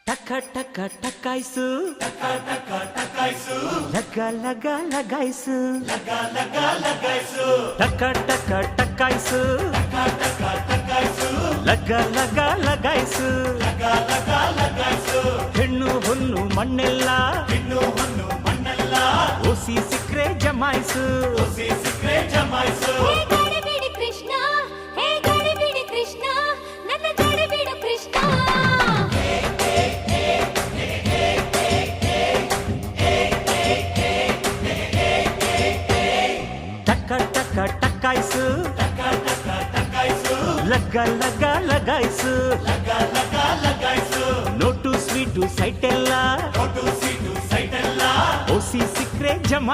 ಟಕ ಟಕ ಟಕಾಯ್ಸು ಲಗ ಲಗ ಲಗಾಯ್ಸು ಟಕ ಟಕ ಟಕಾಯ್ಸು ಲಗ ಲಗ ಲಗಾಯ್ಸು ಹೆಣ್ಣು ಹೊನ್ನು ಮಣ್ಣೆಲ್ಲ ಓಸಿ ಸಿಕ್ರೆ ಜಮಾಯ್ಸು ಗಡಿಬಿಡಿ ಕೃಷ್ಣ ಹೇ ಗಡಿಬಿಡಿ ಕೃಷ್ಣ ನನ್ನ ಗಡಿಬಿಡು ಕೃಷ್ಣ ಟಕ ಟಕ ಟಕಾಯ್ಸು ಲಗ ಲಗ ಲಗಾಯ್ಸು ನೋಟು ಸ್ವೀಟು ಸೈಟೆಲ್ಲ ಓಸಿ ಸಿಕ್ರೆ ಜಮಾಯ್ಸು